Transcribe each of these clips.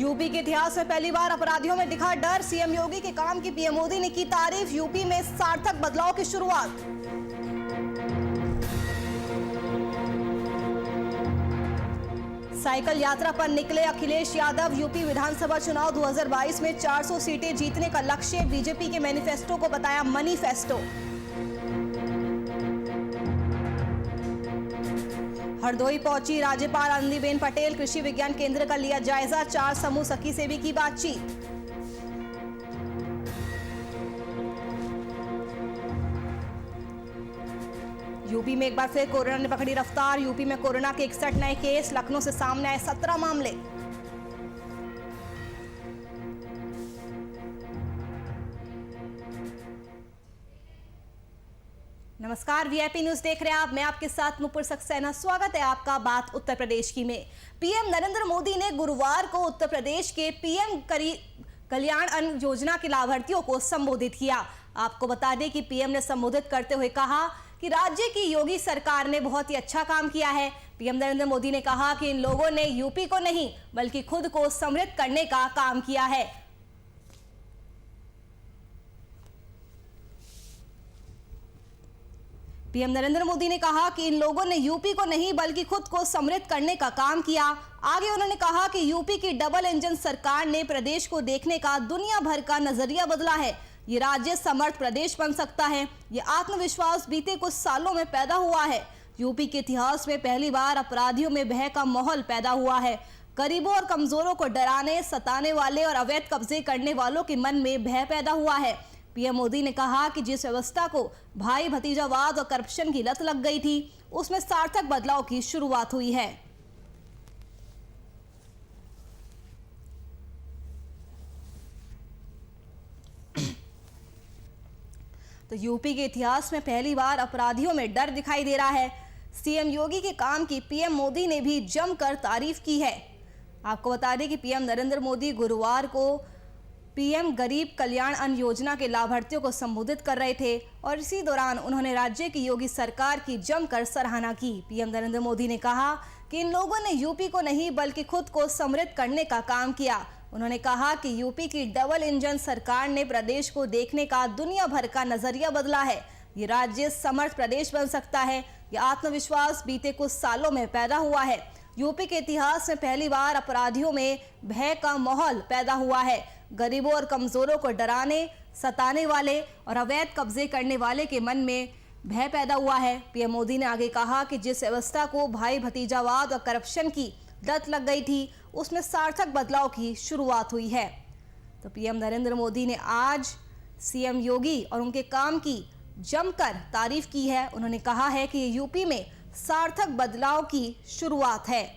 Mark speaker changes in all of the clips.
Speaker 1: UP के इतिहास में पहली बार अपराधियों में दिखा डर। सीएम योगी के काम की पीएम मोदी ने की तारीफ। यूपी में सार्थक बदलाव की शुरुआत। साइकिल यात्रा पर निकले अखिलेश यादव। यूपी विधानसभा चुनाव 2022 में 400 सीटें जीतने का लक्ष्य। बीजेपी के मैनिफेस्टो को बताया मनीफेस्टो। हरदोई पहुंची राज्यपाल आनंदीबेन पटेल। कृषि विज्ञान केंद्र का लिया जायजा। 4 समूह सखी से भी की बातचीत। यूपी में एक बार फिर कोरोना ने पकड़ी रफ्तार। यूपी में कोरोना के 61 नए केस। लखनऊ से सामने आए 17 मामले। नमस्कार, वीआईपी न्यूज देख रहे हैं आप। मैं आपके साथ नुपुर सक्सेना। स्वागत है आपका बात उत्तर प्रदेश की में। पीएम नरेंद्र मोदी ने गुरुवार को उत्तर प्रदेश के पीएम कल्याण अन्न योजना के लाभार्थियों को संबोधित किया। आपको बता दें कि पीएम ने संबोधित करते हुए कहा कि राज्य की योगी सरकार ने बहुत ही अच्छा काम किया है। पीएम नरेंद्र मोदी ने कहा कि इन लोगों ने यूपी को नहीं बल्कि खुद को समृद्ध करने का काम किया है। पीएम नरेंद्र मोदी ने कहा कि इन लोगों ने यूपी को नहीं बल्कि खुद को समृद्ध करने का काम किया। आगे उन्होंने कहा कि यूपी की डबल इंजन सरकार ने प्रदेश को देखने का दुनिया भर का नजरिया बदला है। ये राज्य समर्थ प्रदेश बन सकता है। ये आत्मविश्वास बीते कुछ सालों में पैदा हुआ है। यूपी के इतिहास में पहली बार अपराधियों में भय का माहौल पैदा हुआ है। गरीबों और कमजोरों को डराने, सताने वाले और अवैध कब्जे करने वालों के मन में भय पैदा हुआ है। पीएम मोदी ने कहा कि जिस व्यवस्था को भाई भतीजावाद और करप्शन की लत लग गई थी, उसमें सार्थक बदलाव की शुरुआत हुई है। तो यूपी के इतिहास में पहली बार अपराधियों में डर दिखाई दे रहा है। सीएम योगी के काम की पीएम मोदी ने भी जमकर तारीफ की है। आपको बता दें कि पीएम नरेंद्र मोदी गुरुवार को पीएम गरीब कल्याण अन्न योजना के लाभार्थियों को संबोधित कर रहे थे और इसी दौरान उन्होंने राज्य की योगी सरकार की जमकर सराहना की। पीएम नरेंद्र मोदी ने कहा कि इन लोगों ने यूपी को नहीं बल्कि खुद को समृद्ध करने का काम किया। उन्होंने कहा कि यूपी की डबल इंजन सरकार ने प्रदेश को देखने का दुनिया भर का नजरिया बदला है। ये राज्य समर्थ प्रदेश बन सकता है। यह आत्मविश्वास बीते कुछ सालों में पैदा हुआ है। यूपी के इतिहास में पहली बार अपराधियों में भय का माहौल पैदा हुआ है। गरीबों और कमजोरों को डराने, सताने वाले और अवैध कब्जे करने वाले के मन में भय पैदा हुआ है। पीएम मोदी ने आगे कहा कि जिस व्यवस्था को भाई भतीजावाद और करप्शन की लत लग गई थी, उसमें सार्थक बदलाव की शुरुआत हुई है। तो पीएम नरेंद्र मोदी ने आज सीएम योगी और उनके काम की जमकर तारीफ की है। उन्होंने कहा है कि यूपी में सार्थक बदलाव की शुरुआत है।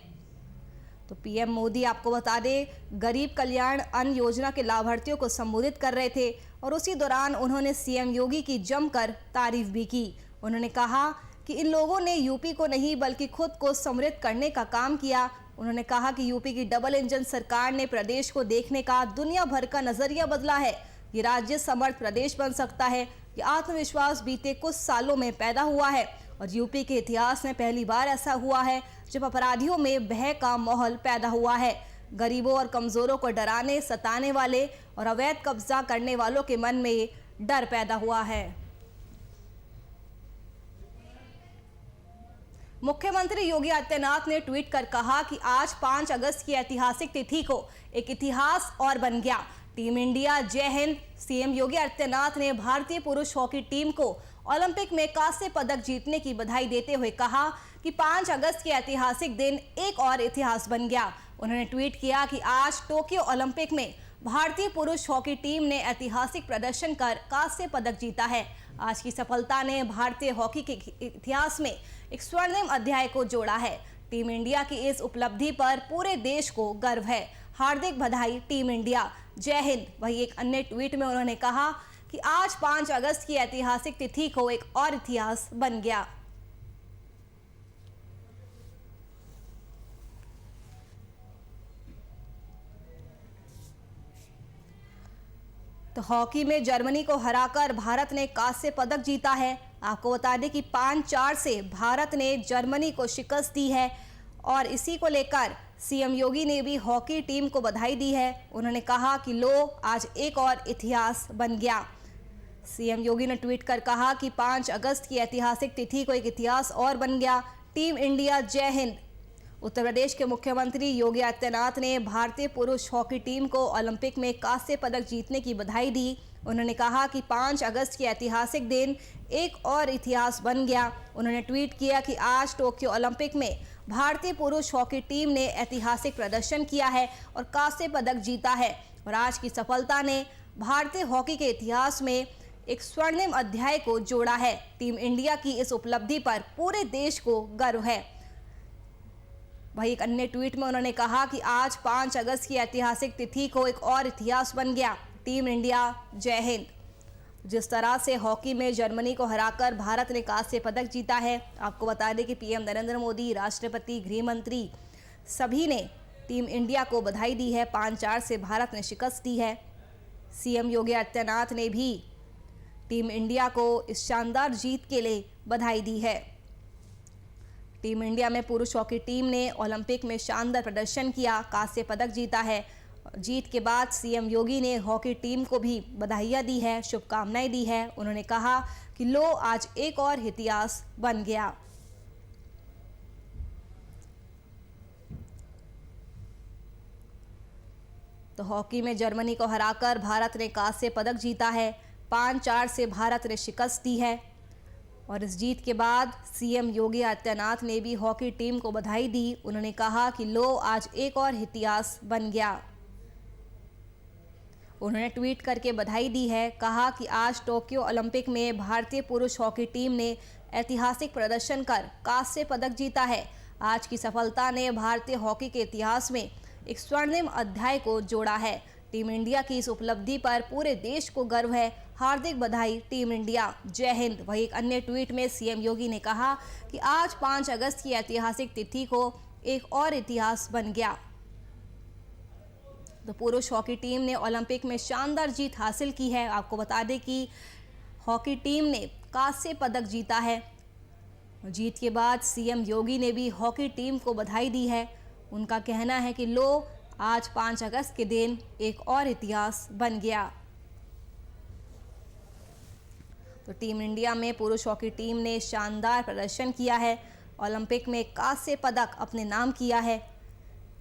Speaker 1: तो पीएम मोदी आपको बता दें गरीब कल्याण अन्न योजना के लाभार्थियों को संबोधित कर रहे थे और उसी दौरान उन्होंने सीएम योगी की जमकर तारीफ भी की। उन्होंने कहा कि इन लोगों ने यूपी को नहीं बल्कि खुद को समृद्ध करने का काम किया। उन्होंने कहा कि यूपी की डबल इंजन सरकार ने प्रदेश को देखने का दुनिया भर का नजरिया बदला है। ये राज्य समर्थ प्रदेश बन सकता है। ये आत्मविश्वास बीते कुछ सालों में पैदा हुआ है और यूपी के इतिहास में पहली बार ऐसा हुआ है जब अपराधियों में भय का माहौल पैदा हुआ है। गरीबों और कमजोरों को डराने, सताने वाले और अवैध कब्जा करने वालों के मन में डर पैदा हुआ है। मुख्यमंत्री योगी आदित्यनाथ ने ट्वीट कर कहा कि आज 5 अगस्त की ऐतिहासिक तिथि को एक इतिहास और बन गया। टीम इंडिया जय हिंद। सीएम योगी आदित्यनाथ ने भारतीय पुरुष हॉकी टीम को ओलंपिक में कांस्य पदक जीतने की बधाई देते हुए कहा कि 5 अगस्त के ऐतिहासिक दिन एक और इतिहास बन गया। उन्होंने ट्वीट किया कि आज टोक्यो ओलंपिक में भारतीय पुरुष हॉकी टीम ने ऐतिहासिक प्रदर्शन कर कांस्य पदक जीता है। आज की सफलता ने भारतीय हॉकी के इतिहास में एक स्वर्णिम अध्याय को जोड़ा है। टीम इंडिया की इस उपलब्धि पर पूरे देश को गर्व है। हार्दिक बधाई टीम इंडिया, जय हिंद। वहीं एक अन्य ट्वीट में उन्होंने कहा कि आज 5 अगस्त की ऐतिहासिक तिथि को एक और इतिहास बन गया। तो हॉकी में जर्मनी को हराकर भारत ने कांस्य पदक जीता है। आपको बता दें कि 5-4 से भारत ने जर्मनी को शिकस्त दी है और इसी को लेकर सीएम योगी ने भी हॉकी टीम को बधाई दी है। उन्होंने कहा कि लो आज एक और इतिहास बन गया। सीएम योगी ने ट्वीट कर कहा कि 5 अगस्त की ऐतिहासिक तिथि को एक इतिहास और बन गया। टीम इंडिया जय हिंद। उत्तर प्रदेश के मुख्यमंत्री योगी आदित्यनाथ ने भारतीय पुरुष हॉकी टीम को ओलंपिक में कांस्य पदक जीतने की बधाई दी। उन्होंने कहा कि 5 अगस्त की ऐतिहासिक दिन एक और इतिहास बन गया। उन्होंने ट्वीट किया कि आज टोक्यो ओलंपिक में भारतीय पुरुष हॉकी टीम ने ऐतिहासिक प्रदर्शन किया है और कांस्य पदक जीता है और आज की सफलता ने भारतीय हॉकी के इतिहास में एक स्वर्णिम अध्याय को जोड़ा है। टीम इंडिया की इस उपलब्धि पर पूरे देश को गर्व है। वहीं एक अन्य ट्वीट में उन्होंने कहा कि आज 5 अगस्त की ऐतिहासिक तिथि को एक और इतिहास बन गया। टीम इंडिया जय हिंद। जिस तरह से हॉकी में जर्मनी को हराकर भारत ने कांस्य पदक जीता है, आपको बता दें कि पीएम नरेंद्र मोदी, राष्ट्रपति, गृह मंत्री सभी ने टीम इंडिया को बधाई दी है। 5-4 से भारत ने शिकस्त दी है। सीएम योगी आदित्यनाथ ने भी टीम इंडिया को इस शानदार जीत के लिए बधाई दी है। टीम इंडिया में पुरुष हॉकी टीम ने ओलंपिक में शानदार प्रदर्शन किया, कांस्य पदक जीता है। जीत के बाद सीएम योगी ने हॉकी टीम को भी बधाइयां दी है, शुभकामनाएं दी है। उन्होंने कहा कि लो आज एक और इतिहास बन गया। तो हॉकी में जर्मनी को हराकर भारत ने कांस्य पदक जीता है। 5-4 से भारत ने शिकस्त दी है और इस जीत के बाद सीएम योगी आदित्यनाथ ने भी हॉकी टीम को बधाई दी। उन्होंने कहा कि लो आज एक और इतिहास बन गया। उन्होंने ट्वीट करके बधाई दी है, कहा कि आज टोक्यो ओलंपिक में भारतीय पुरुष हॉकी टीम ने ऐतिहासिक प्रदर्शन कर कांस्य पदक जीता है। आज की सफलता ने भारतीय हॉकी के इतिहास में एक स्वर्णिम अध्याय को जोड़ा है। टीम इंडिया की इस उपलब्धि पर पूरे देश को गर्व है। हार्दिक बधाई टीम इंडिया जय हिंद। वहीं एक अन्य ट्वीट में सीएम योगी ने कहा कि आज 5 अगस्त की ऐतिहासिक तिथि को एक और इतिहास बन गया। तो पुरुष हॉकी टीम ने ओलंपिक में शानदार जीत हासिल की है। आपको बता दें कि हॉकी टीम ने कांस्य पदक जीता है। जीत के बाद सीएम योगी ने भी हॉकी टीम को बधाई दी है। उनका कहना है कि लो आज 5 अगस्त के दिन एक और इतिहास बन गया। तो टीम इंडिया में पुरुष हॉकी टीम ने शानदार प्रदर्शन किया है, ओलंपिक में कांस्य पदक अपने नाम किया है।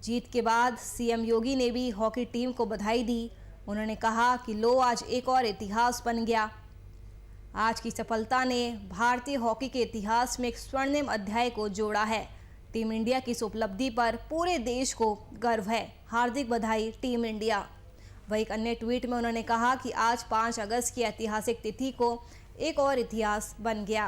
Speaker 1: जीत के बाद सीएम योगी ने भी हॉकी टीम को बधाई दी। उन्होंने कहा कि लो आज एक और इतिहास बन गया। आज की सफलता ने भारतीय हॉकी के इतिहास में एक स्वर्णिम अध्याय को जोड़ा है। टीम इंडिया की इस उपलब्धि पर पूरे देश को गर्व है। हार्दिक बधाई टीम इंडिया। वही एक अन्य ट्वीट में उन्होंने कहा कि आज 5 अगस्त की ऐतिहासिक तिथि को एक और इतिहास बन गया।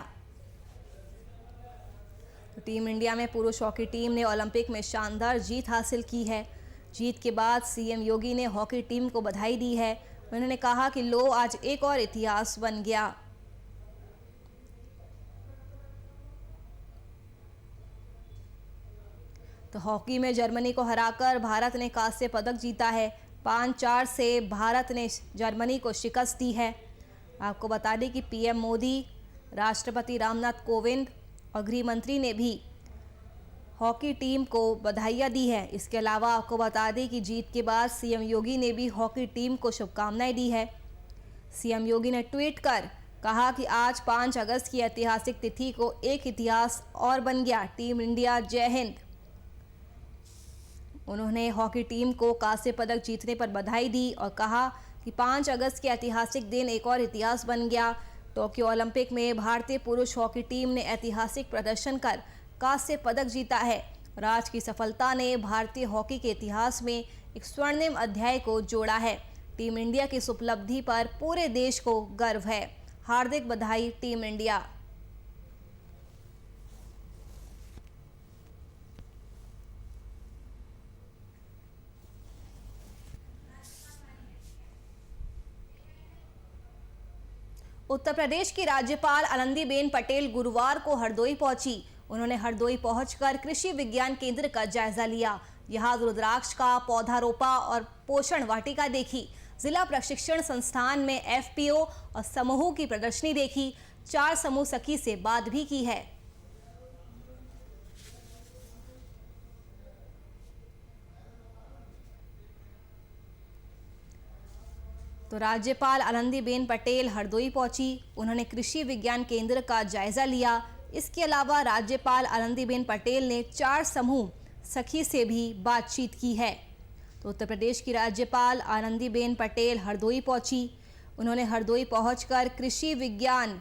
Speaker 1: तो टीम इंडिया में पुरुष हॉकी टीम ने ओलंपिक में शानदार जीत हासिल की है। जीत के बाद सीएम योगी ने हॉकी टीम को बधाई दी है। उन्होंने कहा कि लो आज एक और इतिहास बन गया। तो हॉकी में जर्मनी को हराकर भारत ने कांस्य पदक जीता है। 5-4 से भारत ने जर्मनी को शिकस्त दी है। आपको बता दें कि पीएम मोदी, राष्ट्रपति रामनाथ कोविंद और गृह मंत्री ने भी हॉकी टीम को बधाइयां दी है। इसके अलावा आपको बता दें कि जीत के बाद सीएम योगी ने भी हॉकी टीम को शुभकामनाएं दी है। सीएम योगी ने ट्वीट कर कहा कि आज 5 अगस्त की ऐतिहासिक तिथि को एक इतिहास और बन गया। टीम इंडिया जय हिंद। उन्होंने हॉकी टीम को कांस्य पदक जीतने पर बधाई दी और कहा कि 5 अगस्त के ऐतिहासिक दिन एक और इतिहास बन गया। टोक्यो ओलंपिक में भारतीय पुरुष हॉकी टीम ने ऐतिहासिक प्रदर्शन कर कांस्य पदक जीता है और आज की सफलता ने भारतीय हॉकी के इतिहास में एक स्वर्णिम अध्याय को जोड़ा है। टीम इंडिया की इस उपलब्धि पर पूरे देश को गर्व है। हार्दिक बधाई टीम इंडिया। उत्तर प्रदेश की राज्यपाल आनंदीबेन पटेल गुरुवार को हरदोई पहुंची। उन्होंने हरदोई पहुंचकर कृषि विज्ञान केंद्र का जायजा लिया। यहां रुद्राक्ष का पौधा रोपा और पोषण वाटिका देखी। जिला प्रशिक्षण संस्थान में एफपीओ और समूहों की प्रदर्शनी देखी। 4 समूह सखी से बात भी की है। तो राज्यपाल आनंदीबेन पटेल हरदोई पहुंची। उन्होंने कृषि विज्ञान केंद्र का जायजा लिया। इसके अलावा राज्यपाल आनंदीबेन पटेल ने 4 समूह सखी से भी बातचीत की है। तो उत्तर प्रदेश की राज्यपाल आनंदीबेन पटेल हरदोई पहुंची। उन्होंने हरदोई पहुंचकर कृषि विज्ञान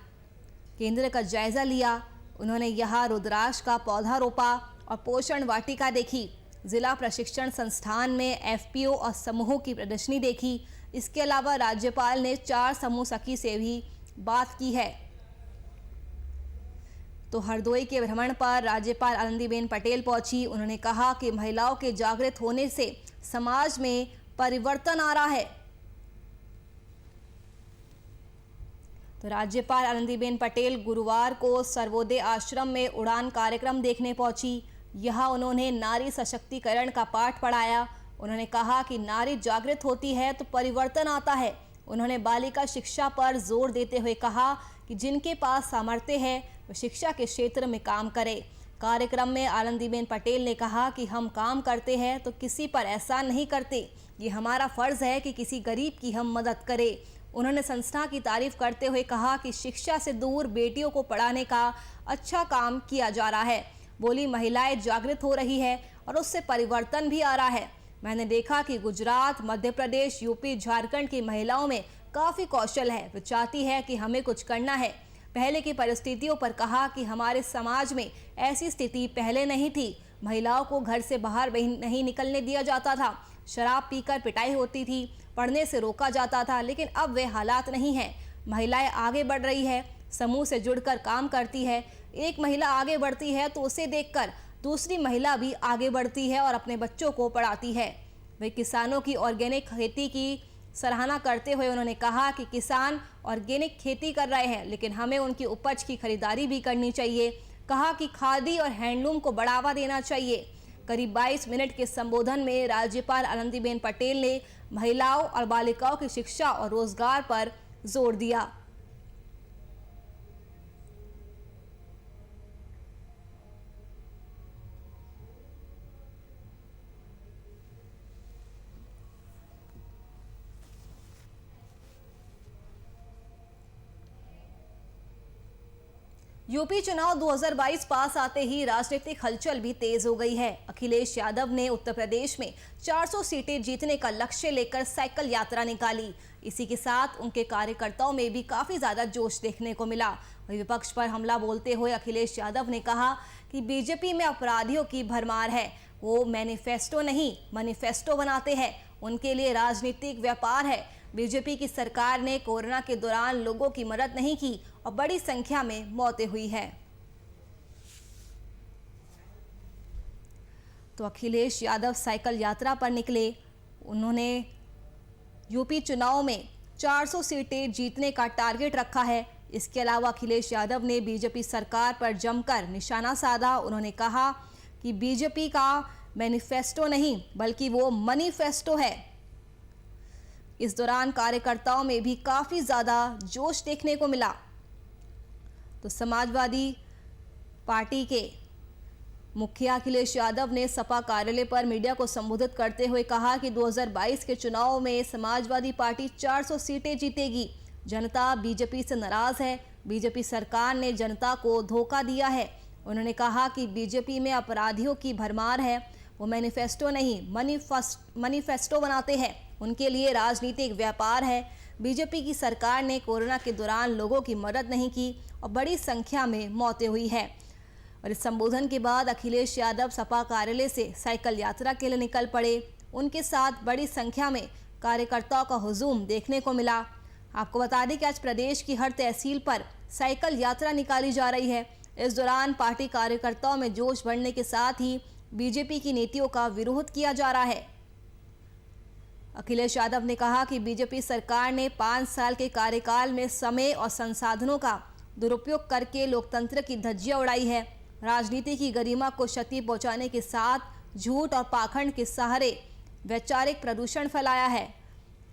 Speaker 1: केंद्र का जायजा लिया। उन्होंने यहाँ रुद्राक्ष का पौधा रोपा और पोषण वाटिका देखी। जिला प्रशिक्षण संस्थान में एफपीओ और समूहों की प्रदर्शनी देखी। इसके अलावा राज्यपाल ने 4 समूह सखी से भी बात की है। तो हरदोई के भ्रमण पर राज्यपाल आनंदीबेन पटेल पहुंची। उन्होंने कहा कि महिलाओं के जागृत होने से समाज में परिवर्तन आ रहा है। तो राज्यपाल आनंदीबेन पटेल गुरुवार को सर्वोदय आश्रम में उड़ान कार्यक्रम देखने पहुंची। यहाँ उन्होंने नारी सशक्तिकरण का पाठ पढ़ाया। उन्होंने कहा कि नारी जागृत होती है तो परिवर्तन आता है। उन्होंने बालिका शिक्षा पर जोर देते हुए कहा कि जिनके पास सामर्थ्य है वो शिक्षा के क्षेत्र में काम करे। कार्यक्रम में आनंदीबेन पटेल ने कहा कि हम काम करते हैं तो किसी पर एहसान नहीं करते। ये हमारा फर्ज है कि किसी गरीब की हम मदद करें। उन्होंने संस्था की तारीफ करते हुए कहा कि शिक्षा से दूर बेटियों को पढ़ाने का अच्छा काम किया जा रहा है। बोली, महिलाएं जागृत हो रही है और उससे परिवर्तन भी आ रहा है। मैंने देखा कि गुजरात, मध्य प्रदेश, यूपी, झारखंड की महिलाओं में काफ़ी कौशल है। वो चाहती है कि हमें कुछ करना है। पहले की परिस्थितियों पर कहा कि हमारे समाज में ऐसी स्थिति पहले नहीं थी। महिलाओं को घर से बाहर नहीं निकलने दिया जाता था। शराब पीकर पिटाई होती थी, पढ़ने से रोका जाता था, लेकिन अब वे हालात नहीं हैं। महिलाएं आगे बढ़ रही है, समूह से जुड़कर काम करती है। एक महिला आगे बढ़ती है तो उसे देखकर दूसरी महिला भी आगे बढ़ती है और अपने बच्चों को पढ़ाती है। वे किसानों की ऑर्गेनिक खेती की सराहना करते हुए उन्होंने कहा कि किसान ऑर्गेनिक खेती कर रहे हैं, लेकिन हमें उनकी उपज की खरीदारी भी करनी चाहिए। कहा कि खादी और हैंडलूम को बढ़ावा देना चाहिए। करीब 22 मिनट के संबोधन में राज्यपाल आनंदीबेन पटेल ने महिलाओं और बालिकाओं की शिक्षा और रोजगार पर जोर दिया। यूपी चुनाव 2022 पास आते ही राजनीतिक हलचल भी तेज हो गई है। अखिलेश यादव ने उत्तर प्रदेश में 400 सीटें जीतने का लक्ष्य लेकर साइकिल यात्रा निकाली। इसी के साथ उनके कार्यकर्ताओं में भी काफी ज्यादा जोश देखने को मिला। विपक्ष पर हमला बोलते हुए अखिलेश यादव ने कहा कि बीजेपी में अपराधियों की भरमार है। वो मैनिफेस्टो नहीं, मैनिफेस्टो बनाते हैं। उनके लिए राजनीतिक व्यापार है। बीजेपी की सरकार ने कोरोना के दौरान लोगों की मदद नहीं की और बड़ी संख्या में मौतें हुई है। तो अखिलेश यादव साइकिल यात्रा पर निकले। उन्होंने यूपी चुनाव में 400 सीटें जीतने का टारगेट रखा है। इसके अलावा अखिलेश यादव ने बीजेपी सरकार पर जमकर निशाना साधा। उन्होंने कहा कि बीजेपी का मैनिफेस्टो नहीं बल्कि वो मनीफेस्टो है। इस दौरान कार्यकर्ताओं में भी काफी ज्यादा जोश देखने को मिला। तो समाजवादी पार्टी के मुखिया अखिलेश यादव ने सपा कार्यालय पर मीडिया को संबोधित करते हुए कहा कि 2022 के चुनाव में समाजवादी पार्टी 400 सीटें जीतेगी। जनता बीजेपी से नाराज है। बीजेपी सरकार ने जनता को धोखा दिया है। उन्होंने कहा कि बीजेपी में अपराधियों की भरमार है। वो मैनिफेस्टो नहीं, मनीफेस्टो बनाते हैं। उनके लिए राजनीतिक व्यापार है। बीजेपी की सरकार ने कोरोना के दौरान लोगों की मदद नहीं की और बड़ी संख्या में मौतें हुई है। और इस संबोधन के बाद अखिलेश यादव सपा कार्यालय से साइकिल यात्रा के लिए निकल पड़े। उनके साथ बड़ी संख्या में कार्यकर्ताओं का हुजूम देखने को मिला। आपको बता दें कि आज प्रदेश की हर तहसील पर साइकिल यात्रा निकाली जा रही है। इस दौरान पार्टी कार्यकर्ताओं में जोश बढ़ने के साथ ही बीजेपी की नीतियों का विरोध किया जा रहा है। अखिलेश यादव ने कहा कि बीजेपी सरकार ने 5 साल के कार्यकाल में समय और संसाधनों का दुरुपयोग करके लोकतंत्र की धज्जियां उड़ाई है। राजनीति की गरिमा को क्षति पहुंचाने के साथ झूठ और पाखंड के सहारे वैचारिक प्रदूषण फैलाया है।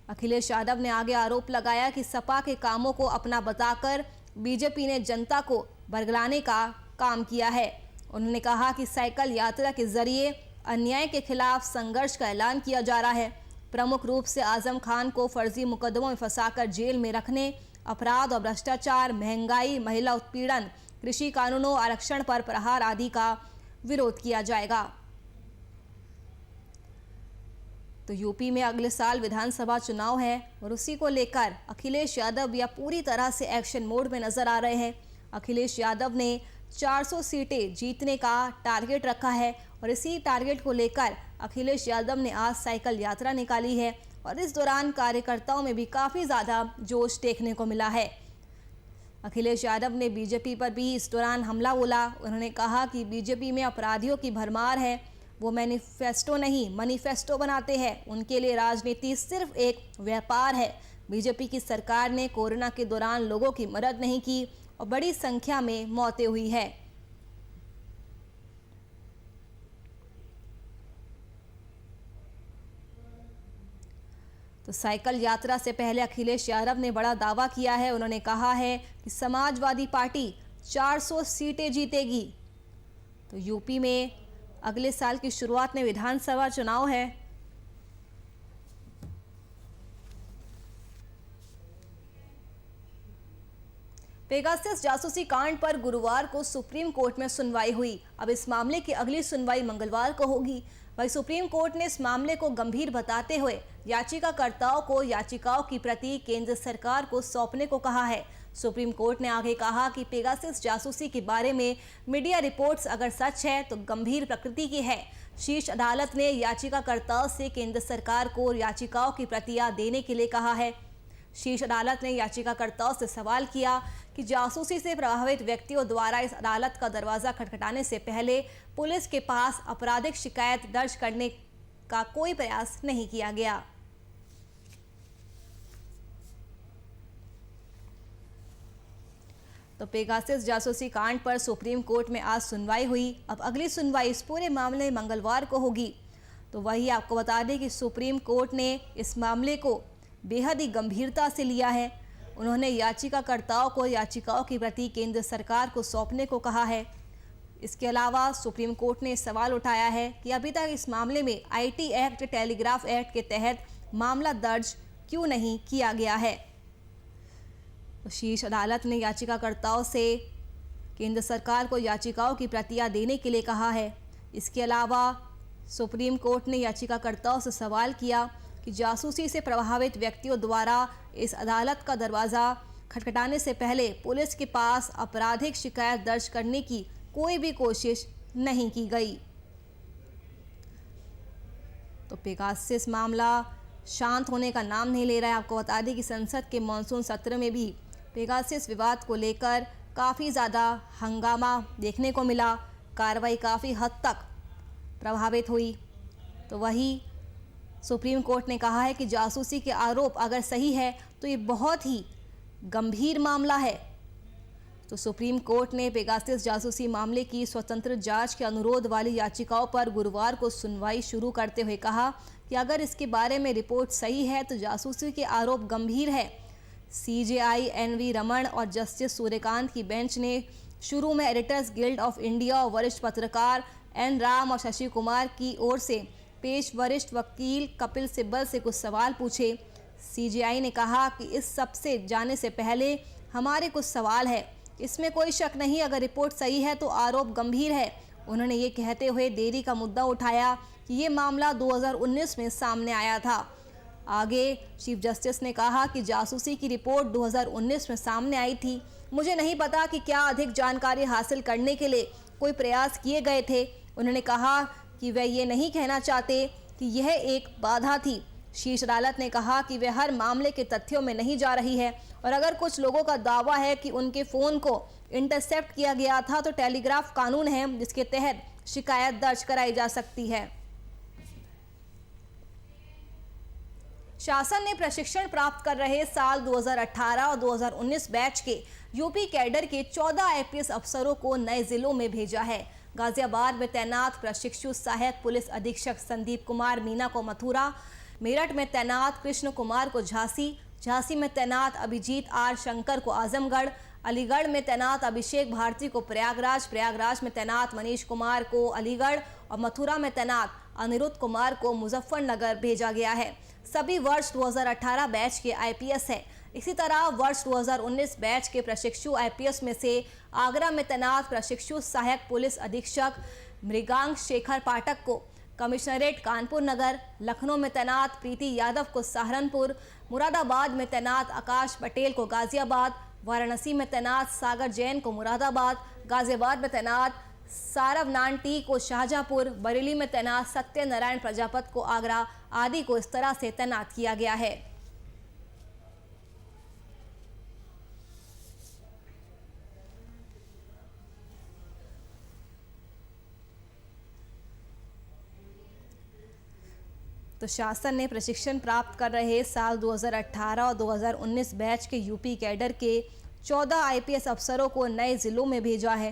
Speaker 1: अखिलेश यादव ने आगे आरोप लगाया कि सपा के कामों को अपना बताकर बीजेपी ने जनता को बरगलाने का काम किया है। उन्होंने कहा कि साइकिल यात्रा के जरिए अन्याय के खिलाफ संघर्ष का ऐलान किया जा रहा है। प्रमुख रूप से आजम खान को फर्जी मुकदमों में फंसाकर जेल में रखने, अपराध और भ्रष्टाचार, महंगाई, महिला उत्पीड़न, कृषि कानूनों, आरक्षण पर प्रहार आदि का विरोध किया जाएगा। तो यूपी में अगले साल विधानसभा चुनाव है और उसी को लेकर अखिलेश यादव या पूरी तरह से एक्शन मोड में नजर आ रहे हैं। अखिलेश यादव ने 400 सीटें जीतने का टारगेट रखा है और इसी टारगेट को लेकर अखिलेश यादव ने आज साइकिल यात्रा निकाली है और इस दौरान कार्यकर्ताओं में भी काफ़ी ज़्यादा जोश देखने को मिला है। अखिलेश यादव ने बीजेपी पर भी इस दौरान हमला बोला। उन्होंने कहा कि बीजेपी में अपराधियों की भरमार है, वो मैनिफेस्टो नहीं मनीफेस्टो बनाते हैं, उनके लिए राजनीति सिर्फ एक व्यापार है। बीजेपी की सरकार ने कोरोना के दौरान लोगों की मदद नहीं की और बड़ी संख्या में मौतें हुई है। तो साइकिल यात्रा से पहले अखिलेश यादव ने बड़ा दावा किया है। उन्होंने कहा है कि समाजवादी पार्टी 400 सीटें जीतेगी। तो यूपी में अगले साल की शुरुआत में विधानसभा चुनाव है। पेगासस जासूसी कांड पर गुरुवार को सुप्रीम कोर्ट में सुनवाई हुई। अब इस मामले की अगली सुनवाई मंगलवार को होगी। वहीं सुप्रीम कोर्ट ने इस मामले को गंभीर बताते हुए याचिकाकर्ताओं को याचिकाओं की प्रति केंद्र सरकार को सौंपने को कहा है। सुप्रीम कोर्ट ने आगे कहा कि पेगासस जासूसी के बारे में मीडिया रिपोर्ट्स अगर सच है तो गंभीर प्रकृति की है। शीर्ष अदालत ने याचिकाकर्ताओं से केंद्र सरकार को याचिकाओं की प्रतियां देने के लिए कहा है। शीर्ष अदालत ने याचिकाकर्ताओं से सवाल किया कि जासूसी से प्रभावित व्यक्तियों द्वारा इस अदालत का दरवाजा खटखटाने से पहले पुलिस के पास आपराधिक शिकायत दर्ज करने का कोई प्रयास नहीं किया गया। तो पेगासस जासूसी कांड पर सुप्रीम कोर्ट में आज सुनवाई हुई। अब अगली सुनवाई इस पूरे मामले में मंगलवार को होगी। तो वही आपको बता दें कि सुप्रीम कोर्ट ने इस मामले को बेहद ही गंभीरता से लिया है। उन्होंने याचिकाकर्ताओं को याचिकाओं की प्रति केंद्र सरकार को सौंपने को कहा है। इसके अलावा सुप्रीम कोर्ट ने सवाल उठाया है कि अभी तक इस मामले में आईटी एक्ट, टेलीग्राफ एक्ट के तहत मामला दर्ज क्यों नहीं किया गया है। तो शीर्ष अदालत ने याचिकाकर्ताओं से केंद्र सरकार को याचिकाओं की प्रतियां देने के लिए कहा है। इसके अलावा सुप्रीम कोर्ट ने याचिकाकर्ताओं से सवाल किया कि जासूसी से प्रभावित व्यक्तियों द्वारा इस अदालत का दरवाज़ा खटखटाने से पहले पुलिस के पास आपराधिक शिकायत दर्ज करने की कोई भी कोशिश नहीं की गई। तो पेगासस मामला शांत होने का नाम नहीं ले रहा है। आपको बता दें कि संसद के मानसून सत्र में भी पेगासस विवाद को लेकर काफ़ी ज़्यादा हंगामा देखने को मिला। कार्रवाई काफ़ी हद तक प्रभावित हुई। तो वही सुप्रीम कोर्ट ने कहा है कि जासूसी के आरोप अगर सही है तो ये बहुत ही गंभीर मामला है। तो सुप्रीम कोर्ट ने पेगासस जासूसी मामले की स्वतंत्र जांच के अनुरोध वाली याचिकाओं पर गुरुवार को सुनवाई शुरू करते हुए कहा कि अगर इसके बारे में रिपोर्ट सही है तो जासूसी के आरोप गंभीर है। सीजेआई एनवी रमन और जस्टिस सूर्यकांत की बेंच ने शुरू में एडिटर्स गिल्ड ऑफ इंडिया और वरिष्ठ पत्रकार एन राम और शशि कुमार की ओर से पेश वरिष्ठ वकील कपिल सिब्बल से कुछ सवाल पूछे। सीजेआई ने कहा कि इस सब से जाने से पहले हमारे कुछ सवाल है। इसमें कोई शक नहीं, अगर रिपोर्ट सही है तो आरोप गंभीर है। उन्होंने ये कहते हुए देरी का मुद्दा उठाया कि ये मामला 2019 में सामने आया था। आगे चीफ जस्टिस ने कहा कि जासूसी की रिपोर्ट 2019 में सामने आई थी। मुझे नहीं पता कि क्या अधिक जानकारी हासिल करने के लिए कोई प्रयास किए गए थे। उन्होंने कहा कि वे ये नहीं कहना चाहते कि यह एक बाधा थी। शीर्ष अदालत ने कहा कि वे हर मामले के तथ्यों में नहीं जा रही है और अगर कुछ लोगों का दावा है कि उनके फ़ोन को इंटरसेप्ट किया गया था तो टेलीग्राफ कानून है जिसके तहत शिकायत दर्ज कराई जा सकती है। शासन ने प्रशिक्षण प्राप्त कर रहे साल 2018 और 2019 बैच के यूपी कैडर के 14 आईपीएस अफसरों को नए जिलों में भेजा है। गाजियाबाद में तैनात प्रशिक्षु सहायक पुलिस अधीक्षक संदीप कुमार मीना को मथुरा, मेरठ में तैनात कृष्ण कुमार को झांसी में तैनात अभिजीत आर शंकर को आजमगढ़, अलीगढ़ में तैनात अभिषेक भारती को प्रयागराज में तैनात मनीष कुमार को अलीगढ़ और मथुरा में तैनात अनिरुद्ध कुमार को मुजफ्फरनगर भेजा गया है। सभी वर्ष 2018 बैच के आईपीएस है। इसी तरह वर्ष 2019 बैच के प्रशिक्षु आईपीएस में से आगरा में तैनात प्रशिक्षु सहायक पुलिस अधीक्षक मृगांक शेखर पाठक को कमिश्नरेट कानपुर नगर, लखनऊ में तैनात प्रीति यादव को सहारनपुर, मुरादाबाद में तैनात आकाश पटेल को गाजियाबाद, वाराणसी में तैनात सागर जैन को मुरादाबाद, गाजियाबाद में तैनात सारव नानटी को शाहजहांपुर, बरेली में तैनात सत्यनारायण प्रजापत को आगरा आदि को इस तरह से तैनात किया गया है। तो शासन ने प्रशिक्षण प्राप्त कर रहे साल 2018 और 2019 बैच के यूपी कैडर के 14 आईपीएस अफसरों को नए जिलों में भेजा है।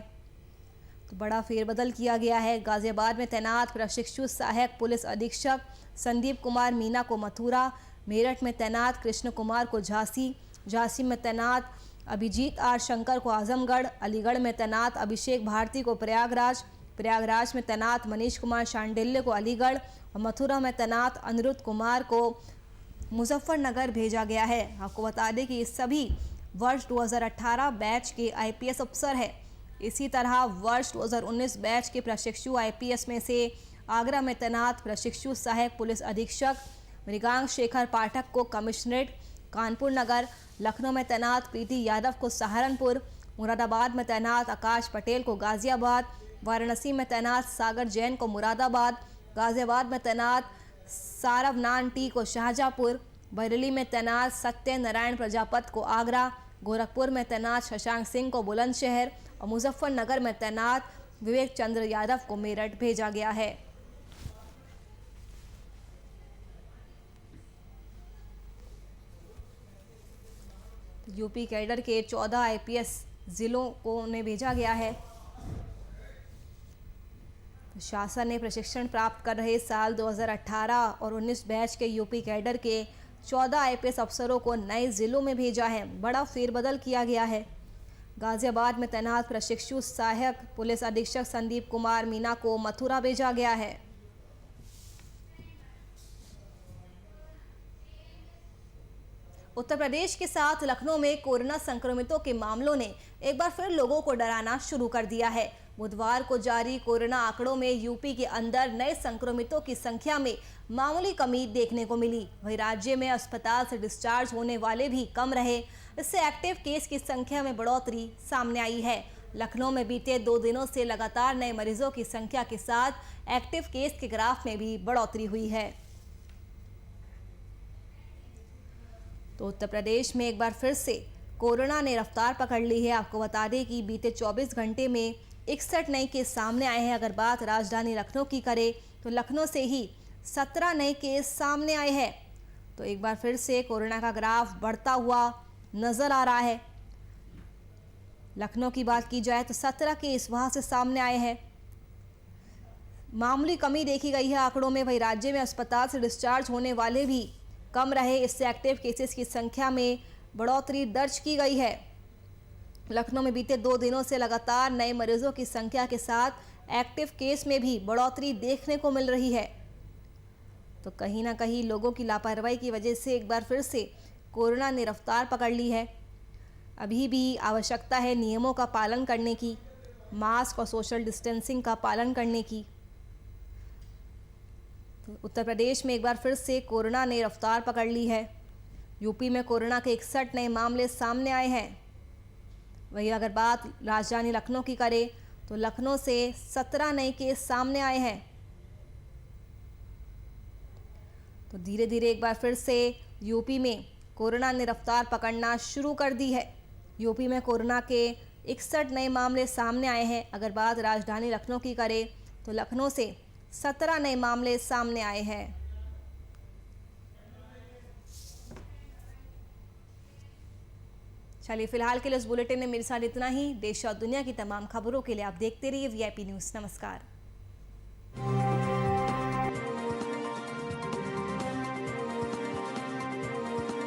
Speaker 1: तो बड़ा फेरबदल किया गया है। गाजियाबाद में तैनात प्रशिक्षु सहायक पुलिस अधीक्षक संदीप कुमार मीना को मथुरा, मेरठ में तैनात कृष्ण कुमार को झांसी, झांसी में तैनात अभिजीत आर शंकर को आजमगढ़, अलीगढ़ में तैनात अभिषेक भारती को प्रयागराज, प्रयागराज में तैनात मनीष कुमार शांडिल्य को अलीगढ़ और मथुरा में तैनात अनिरुद्ध कुमार को मुजफ्फरनगर भेजा गया है। आपको बता दें कि ये सभी वर्ष 2018 बैच के आईपीएस अफसर है। इसी तरह वर्ष 2019 बैच के प्रशिक्षु आईपीएस में से आगरा में तैनात प्रशिक्षु सहायक पुलिस अधीक्षक मृगांक शेखर पाठक को कमिश्नरेट कानपुर नगर, लखनऊ में तैनात प्रीति यादव को सहारनपुर, मुरादाबाद में तैनात आकाश पटेल को गाजियाबाद, वाराणसी में तैनात सागर जैन को मुरादाबाद, गाजियाबाद में तैनात सारव नानटी को शाहजहांपुर, बरेली में तैनात सत्यनारायण प्रजापत को आगरा, गोरखपुर में तैनात शशांक सिंह को बुलंदशहर और मुजफ्फरनगर में तैनात विवेक चंद्र यादव को मेरठ भेजा गया है। यूपी कैडर के 14 आईपीएस जिलों को उन्हें भेजा गया है। शासन ने प्रशिक्षण प्राप्त कर रहे साल 2018 और 19 बैच के यूपी कैडर के 14 आईपीएस अफसरों को नए जिलों में भेजा है। बड़ा फेरबदल किया गया है। गाजियाबाद में तैनात प्रशिक्षु सहायक पुलिस अधीक्षक संदीप कुमार मीना को मथुरा भेजा गया है। उत्तर प्रदेश के साथ लखनऊ में कोरोना संक्रमितों के मामलों ने एक बार फिर लोगों को डराना शुरू कर दिया है। बुधवार को जारी कोरोना आंकड़ों में यूपी के अंदर नए संक्रमितों की संख्या में मामूली कमी देखने को मिली। वहीं राज्य में अस्पताल से डिस्चार्ज होने वाले भी कम रहे। इससे एक्टिव केस की संख्या में बढ़ोतरी सामने आई है। लखनऊ में बीते 2 दिनों से लगातार नए मरीजों की संख्या के साथ एक्टिव केस के ग्राफ में भी बढ़ोतरी हुई है। तो उत्तर प्रदेश में एक बार फिर से कोरोना ने रफ्तार पकड़ ली है। आपको बता दें कि बीते 24 घंटे में 61 नए केस सामने आए हैं। अगर बात राजधानी लखनऊ की करें तो लखनऊ से ही 17 नए केस सामने आए हैं। तो एक बार फिर से कोरोना का ग्राफ बढ़ता हुआ नजर आ रहा है। लखनऊ की बात की जाए तो 17 केस वहां से सामने आए हैं। मामूली कमी देखी गई है आंकड़ों में। वहीं राज्य में अस्पताल से डिस्चार्ज होने वाले भी कम रहे। इससे एक्टिव केसेस की संख्या में बढ़ोतरी दर्ज की गई है। लखनऊ में बीते 2 दिनों से लगातार नए मरीजों की संख्या के साथ एक्टिव केस में भी बढ़ोतरी देखने को मिल रही है। तो कहीं ना कहीं लोगों की लापरवाही की वजह से एक बार फिर से कोरोना ने रफ्तार पकड़ ली है। अभी भी आवश्यकता है नियमों का पालन करने की, मास्क और सोशल डिस्टेंसिंग का पालन करने की। तो उत्तर प्रदेश में एक बार फिर से कोरोना ने रफ्तार पकड़ ली है। यूपी में कोरोना के 61 नए मामले सामने आए हैं। वहीं अगर बात राजधानी लखनऊ की करें तो लखनऊ से 17 नए केस सामने आए हैं। तो धीरे धीरे एक बार फिर से यूपी में कोरोना ने रफ्तार पकड़ना शुरू कर दी है। यूपी में कोरोना के 61 नए मामले सामने आए हैं। अगर बात राजधानी लखनऊ की करें तो लखनऊ से 17 नए मामले सामने आए हैं। चलिए फिलहाल के लिए इस बुलेटिन में मेरे साथ इतना ही। देश और दुनिया की तमाम खबरों के लिए आप देखते रहिए VIP न्यूज़। नमस्कार।